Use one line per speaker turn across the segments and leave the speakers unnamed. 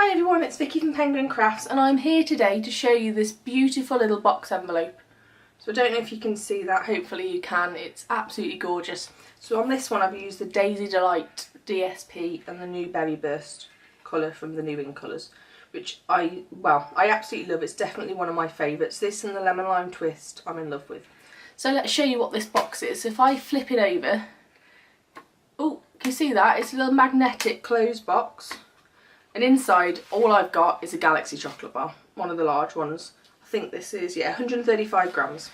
Hi everyone, it's Vicky from Penguin Crafts and I'm here today to show you this beautiful little box envelope. So I don't know if you can see that, hopefully you can, it's absolutely gorgeous. So on this one I've used the Daisy Delight DSP and the new Berry Burst colour from the New In Colours, which I absolutely love. It's definitely one of my favourites. This and the Lemon Lime Twist I'm in love with. So let's show you what this box is. If I flip it over, oh, can you see that? It's a little magnetic closed box. And inside, all I've got is a Galaxy chocolate bar, one of the large ones. I think this is, 135 grams.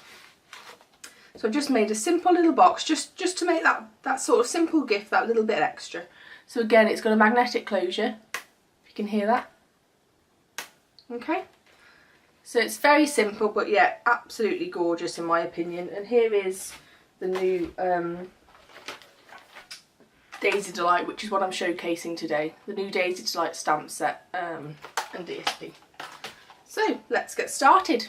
So I've just made a simple little box, just to make that sort of simple gift, that little bit extra. So again, it's got a magnetic closure, if you can hear that. Okay. So it's very simple, but yeah, absolutely gorgeous in my opinion. And here is the new Daisy Delight, which is what I'm showcasing today. The new Daisy Delight stamp set and DSP. So let's get started.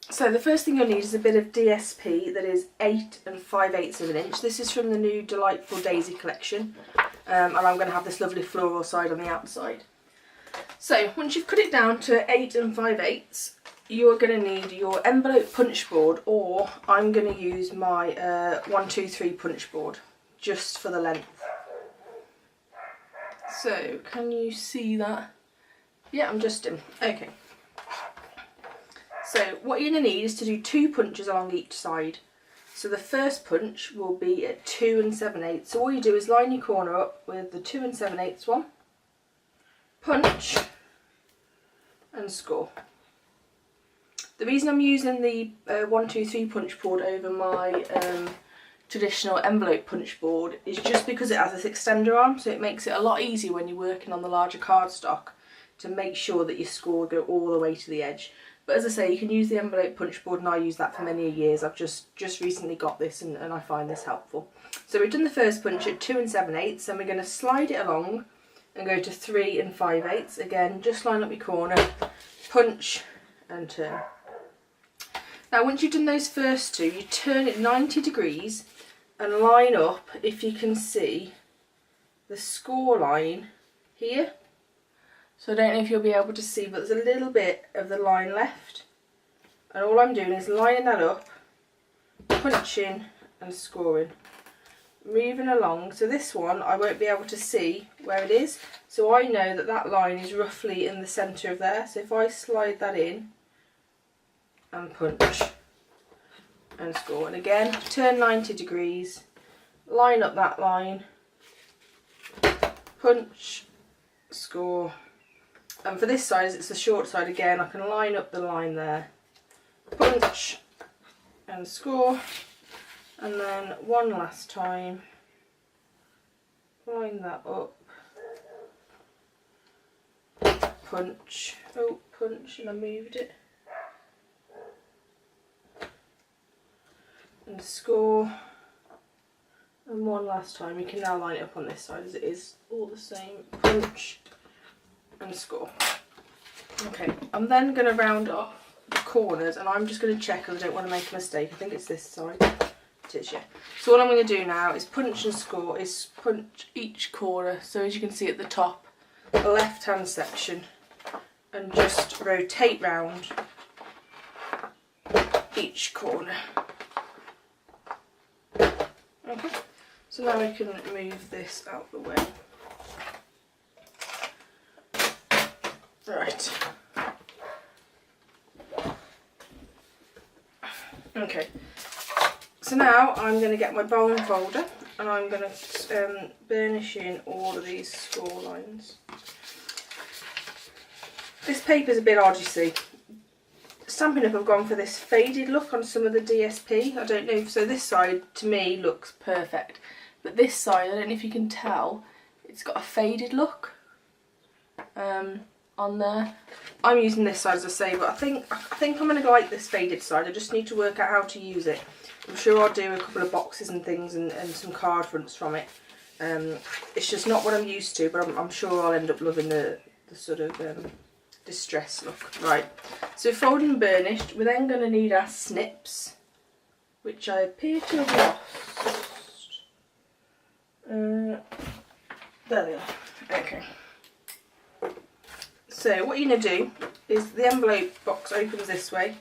So the first thing you'll need is a bit of DSP that is 8 5/8 of an inch. This is from the new Delightful Daisy collection, and I'm going to have this lovely floral side on the outside. So once you've cut it down to 8 5/8, you're going to need your envelope punch board, or I'm going to use my 123 punch board, just for the length. So can you see that? Yeah, I'm just in. Okay. So what you're going to need is to do 2 punches along each side. So the first punch will be at 2 7/8. So all you do is line your corner up with the 2 7/8 one, punch and score. The reason I'm using the 123 punch board over my traditional envelope punch board is just because it has this extender arm, so it makes it a lot easier when you're working on the larger cardstock to make sure that your score go all the way to the edge. But as I say, you can use the envelope punch board, and I use that for many years. I've just recently got this and I find this helpful. So we've done the first punch at 2 7/8, and we're going to slide it along and go to 3 5/8. Again, just line up your corner, punch and turn. Now once you've done those first two, you turn it 90 degrees and line up, if you can see, the score line here. So I don't know if you'll be able to see, but there's a little bit of the line left. And all I'm doing is lining that up, punching and scoring. Moving along. So this one, I won't be able to see where it is. So I know that that line is roughly in the centre of there. So if I slide that in and punch and score, and again turn 90 degrees, line up that line, punch, score. And for this side, as it's the short side, again I can line up the line there, punch and score, and then one last time line that up, punch, oh punch, and I moved it, and score, and one last time. You can now line it up on this side as it is all the same, punch and score. Okay, I'm then going to round off the corners, and I'm just going to check because I don't want to make a mistake. I think it's this side. It is, yeah. So what I'm going to do now is punch and score, is punch each corner. So as you can see at the top, the left hand section, and just rotate round each corner. Okay, so now we can move this out the way. Right. Okay. So now I'm going to get my bone folder, and I'm going to burnish in all of these score lines. This paper's a bit odd, you see. Stampin' Up have gone for this faded look on some of the DSP. I don't know, so this side to me looks perfect, but this side, I don't know if you can tell, it's got a faded look on there. I'm using this side, as I say, but I think I'm going to like this faded side. I just need to work out how to use it. I'm sure I'll do a couple of boxes and things and some card fronts from it. It's just not what I'm used to, but I'm sure I'll end up loving the sort of distress look. Right, so folded and burnished, we're then going to need our snips, which I appear to have lost. There they are. Okay. So what you're going to do is the envelope box opens this way.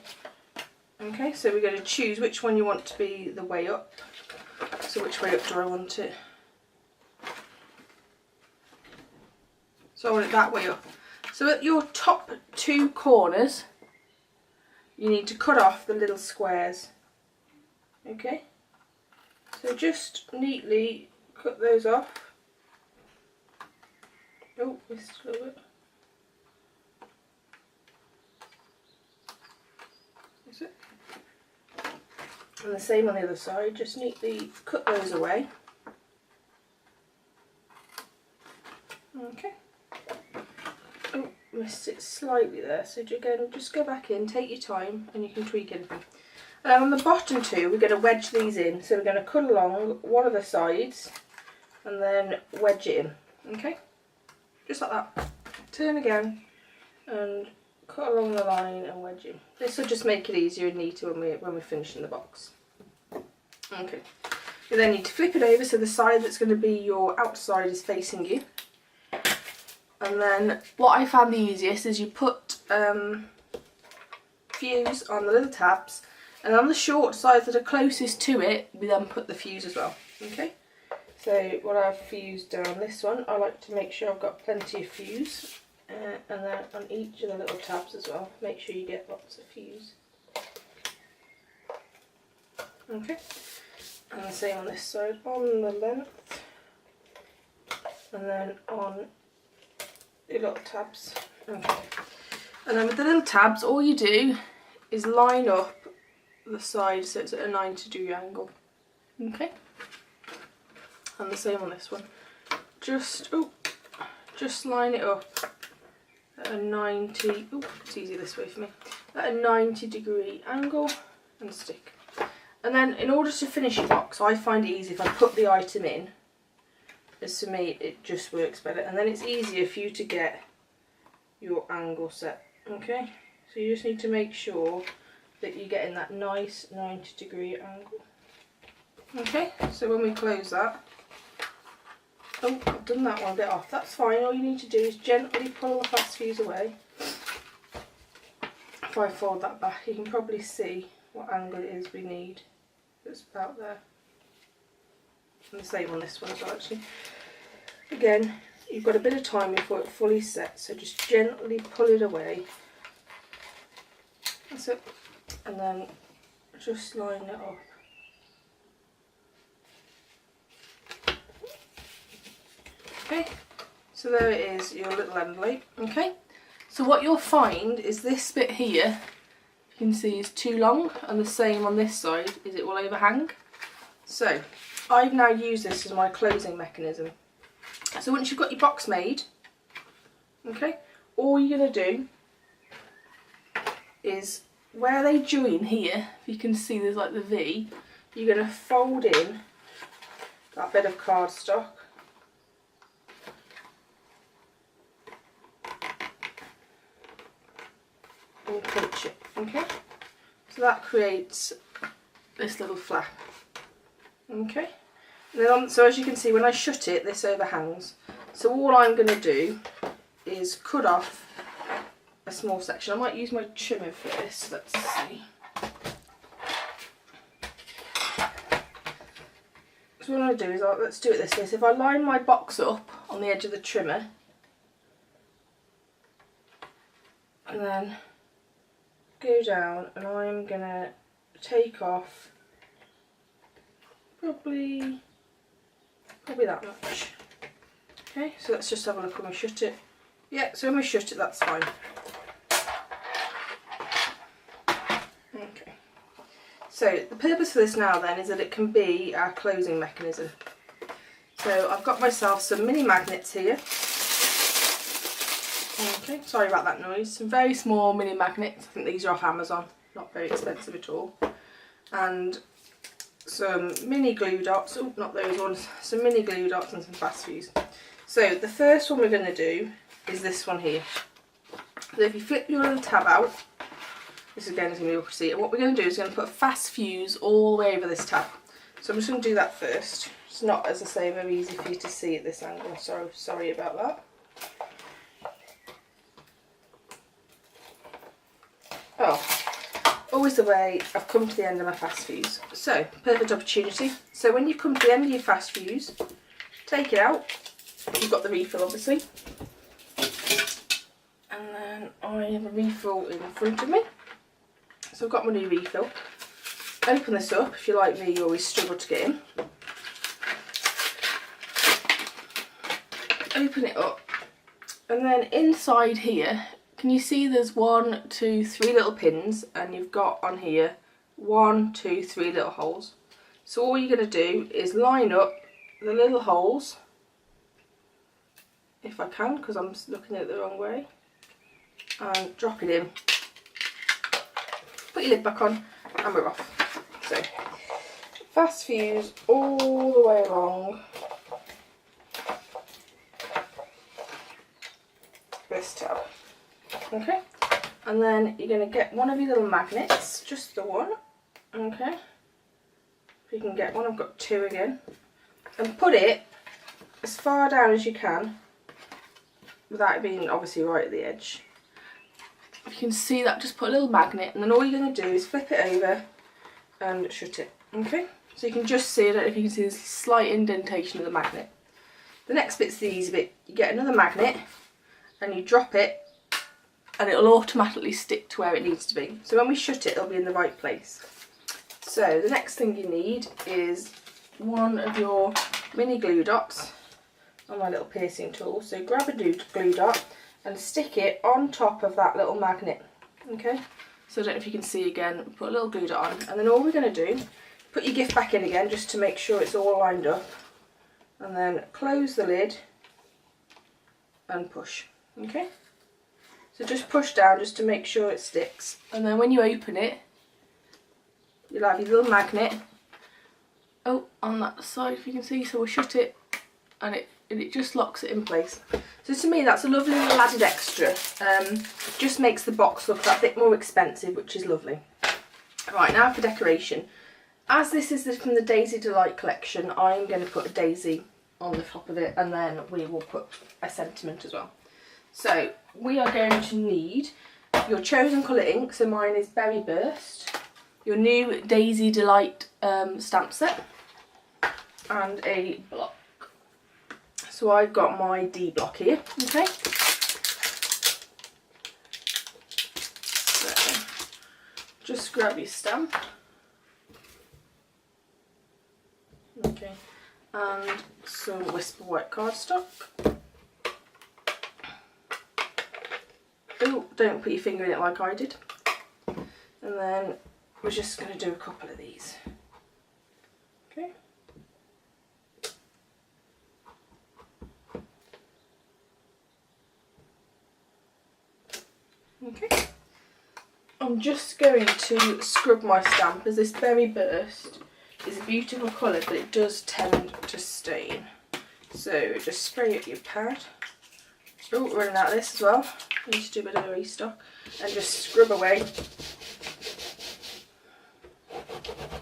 Okay, so we're going to choose which one you want to be the way up. So which way up do I want it? So I want it that way up. So at your top 2 corners, you need to cut off the little squares. Okay, so just neatly cut those off. Oh, missed a little bit. Is it? And the same on the other side, just neatly cut those away. Okay. Oh, missed it slightly there, so again, just go back in, take your time, and you can tweak anything. And on the bottom 2, we're going to wedge these in. So we're going to cut along one of the sides and then wedge it in. Okay? Just like that. Turn again and cut along the line and wedge in. This will just make it easier and neater when we're finishing the box. Okay. You then need to flip it over so the side that's going to be your outside is facing you. And then what I found the easiest is you put fuse on the little tabs, and on the short sides that are closest to it, we then put the fuse as well. Okay, so what I've fused down this one, I like to make sure I've got plenty of fuse, and then on each of the little tabs as well, make sure you get lots of fuse. Okay, and the same on this side, on the length, and then on the little tabs. Okay, and then with the little tabs, all you do is line up the side so it's at a 90-degree angle. Okay, and the same on this one. Just line it up at a 90. Oh, it's easy this way for me. At a 90-degree angle and stick. And then in order to finish your box, I find it easy if I put the item in. As to me, it just works better, and then it's easier for you to get your angle set. Okay, so you just need to make sure that you're getting that nice 90-degree angle. Okay, so when we close that, oh, I've done that one a bit off, that's fine. All you need to do is gently pull the fast fuse away. If I fold that back, you can probably see what angle it is we need. It's about there. And the same on this one as well, actually. Again, you've got a bit of time before it's fully set, so just gently pull it away. That's it. And then just line it up. Okay, so there it is, your little envelope. Okay, so what you'll find is this bit here, you can see, is too long, and the same on this side is it will overhang. So I've now used this as my closing mechanism. So once you've got your box made, okay, all you're going to do is where they join here, if you can see there's like the V, you're going to fold in that bit of cardstock and pinch it, okay? So that creates this little flap, okay? And then so as you can see, when I shut it, this overhangs. So all I'm going to do is cut off a small section. I might use my trimmer for this, let's see. So what I'm going to do is, let's do it this way. So if I line my box up on the edge of the trimmer, and then go down, and I'm going to take off probably that much. Okay, so let's just have a look when we shut it. Yeah, so when we shut it, that's fine. Okay, so the purpose for this now then is that it can be our closing mechanism. So I've got myself some mini magnets here. Okay, sorry about that noise. Some very small mini magnets. I think these are off Amazon, not very expensive at all. And some mini glue dots, oh not those ones, some mini glue dots and some fast fuse. So the first one we're going to do is this one here. So if you flip your little tab out, this again is going to be awkward to see, and what we're going to do is going to put fast fuse all the way over this tab. So I'm just going to do that first. It's not, as I say, very easy for you to see at this angle, so sorry about that. Well, always the way, I've come to the end of my fast fuse. So, perfect opportunity. So when you come to the end of your fast fuse, take it out. You've got the refill obviously. And then I have a refill in front of me. So I've got my new refill. Open this up. If you're like me, you always struggle to get in. Open it up. And then inside here, can you see there's 1, 2, 3 little pins, and you've got on here 1, 2, 3 little holes. So all you're going to do is line up the little holes, if I can, because I'm looking at it the wrong way, and drop it in. Put your lid back on, and we're off. So, fast fuse all the way along this tab. Okay, and then you're going to get one of your little magnets, just the one, okay, if you can get one, I've got 2 again, and put it as far down as you can without it being obviously right at the edge. If you can see that, just put a little magnet, and then all you're going to do is flip it over and shut it, okay, so you can just see, I don't know if you can see this slight indentation of the magnet. The next bit's the easy bit. You get another magnet and you drop it, and it'll automatically stick to where it needs to be. So when we shut it, it'll be in the right place. So the next thing you need is one of your mini glue dots on my little piercing tool. So grab a glue dot and stick it on top of that little magnet. Okay, so I don't know if you can see again, put a little glue dot on, and then all we're going to do, put your gift back in again just to make sure it's all lined up, and then close the lid and push. Okay, so just push down just to make sure it sticks, and then when you open it, you'll have your little magnet on that side, if you can see. So we'll shut it, and it just locks it in place. So to me, that's a lovely little added extra. Just makes the box look that bit more expensive, which is lovely. Right, now for decoration. As this is from the Daisy Delight collection, I'm going to put a daisy on the top of it, and then we will put a sentiment as well. So we are going to need your chosen colour ink. So mine is Berry Burst, your new Daisy Delight stamp set, and a block. So I've got my D block here, okay. So just grab your stamp, okay, and some Whisper White cardstock. Oh, don't put your finger in it like I did. And then we're just going to do a couple of these. Okay. Okay. I'm just going to scrub my stamp, as this Berry Burst is a beautiful colour, but it does tend to stain. So just spray it your pad. Oh, we're running out of this as well. I need to do a bit of a restock, and just scrub away.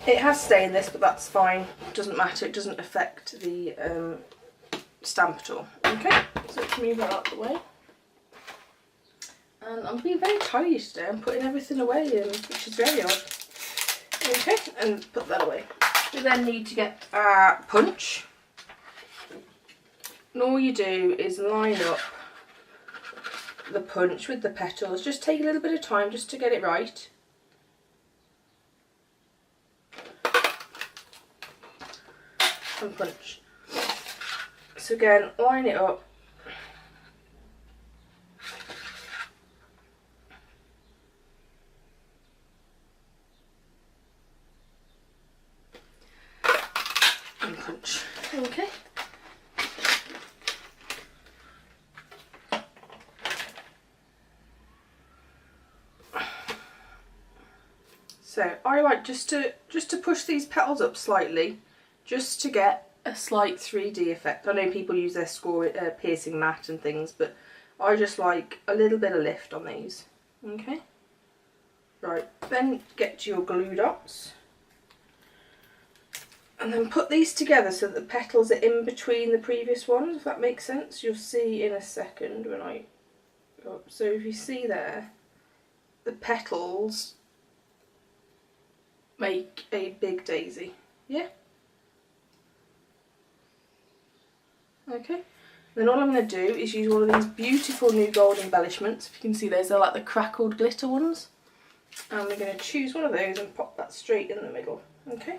It has stained this, but that's fine. It doesn't matter. It doesn't affect the stamp at all. Okay, so let's move that out of the way. And I'm being very tidy today. I'm putting everything away, which is very odd. Okay, and put that away. We then need to get our punch. And all you do is line up the punch with the petals. Just take a little bit of time just to get it right. And punch. So again, line it up. And punch. Okay. So I like just to push these petals up slightly, just to get a slight 3D effect. I know people use their piercing mat and things, but I just like a little bit of lift on these. Okay. Right. Then get your glue dots, and then put these together so that the petals are in between the previous ones. If that makes sense, you'll see in a second when I go up. So if you see there, the petals make a big daisy. Yeah? Okay. Then all I'm going to do is use one of these beautiful new gold embellishments. If you can see, those are like the crackled glitter ones. And we're going to choose one of those and pop that straight in the middle. Okay.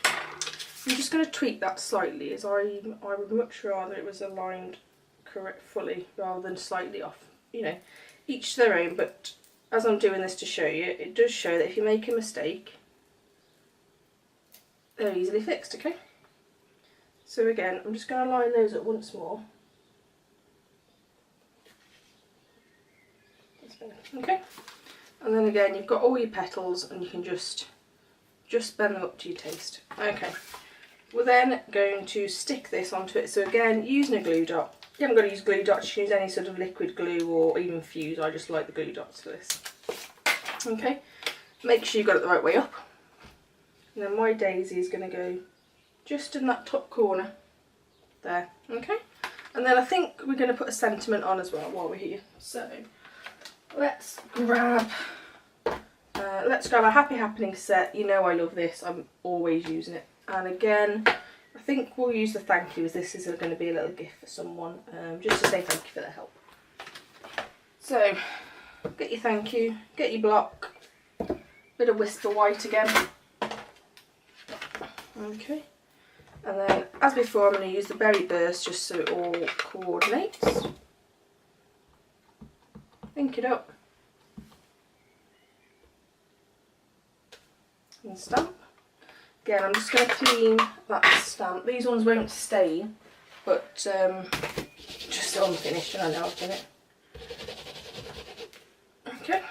I'm just going to tweak that slightly, as I would much rather it was aligned correct fully rather than slightly off. You know, each to their own, but as I'm doing this to show you, it does show that if you make a mistake, they're easily fixed, okay? So again, I'm just going to line those up once more. Okay, and then again, you've got all your petals and you can just bend them up to your taste. Okay, we're then going to stick this onto it. So again, using a glue dot. You haven't got to use glue dots, you can use any sort of liquid glue or even fuse. I just like the glue dots for this. Okay, make sure you've got it the right way up. And then my daisy is going to go just in that top corner there. Okay, and then I think we're going to put a sentiment on as well while we're here. So let's grab a Happy Happening set. You know I love this, I'm always using it. And again, I think we'll use the thank you, as this is going to be a little gift for someone, just to say thank you for their help. So get your thank you, get your block, bit of Whisper White again. Okay, and then as before, I'm going to use the Berry Burst just so it all coordinates. Ink it up and stamp. Again, I'm just going to clean that stamp. These ones won't stain, but just so I'm finished and I know I've done it. Okay.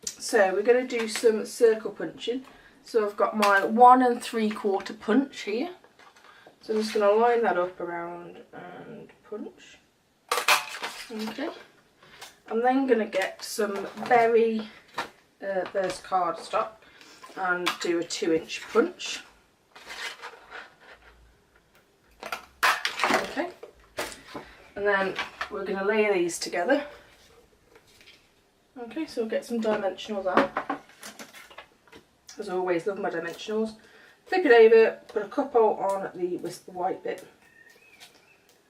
So we're going to do some circle punching. So I've got my 1 3/4 punch here. So I'm just going to line that up around and punch. Okay. I'm then going to get some Berry Burst cardstock and do a 2-inch punch. Okay. And then we're going to layer these together. Okay, so we'll get some dimensionals out. As always, love my dimensionals. Flip it over, put a couple on the Whisper White bit.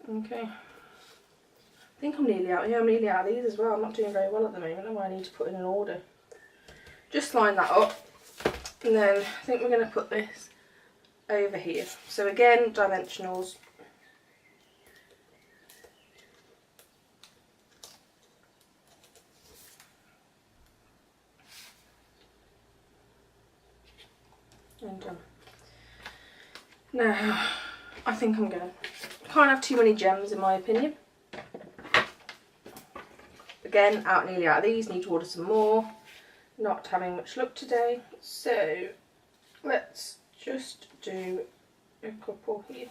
Okay. I think I'm nearly out. Yeah, I'm nearly out of these as well. I'm not doing very well at the moment. I need to put in an order. Just line that up. And then I think we're going to put this over here. So again, dimensionals. And done. Now, I think I'm going to... Can't have too many gems in my opinion. Again, nearly out of these, need to order some more. Not having much luck today, so let's just do a couple here.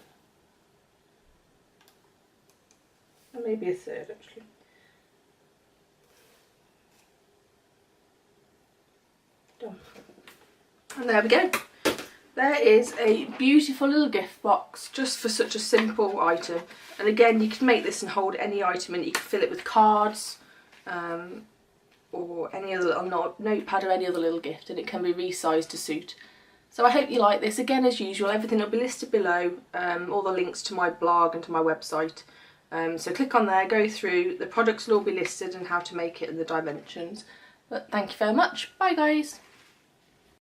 And maybe a third actually. Done. And there we go. There is a beautiful little gift box just for such a simple item. And again, you can make this and hold any item in it. You can fill it with cards, or any other little notepad or any other little gift, and it can be resized to suit. So I hope you like this. Again, as usual, everything will be listed below, all the links to my blog and to my website. So click on there, go through, the products will all be listed and how to make it and the dimensions. But thank you very much. Bye guys.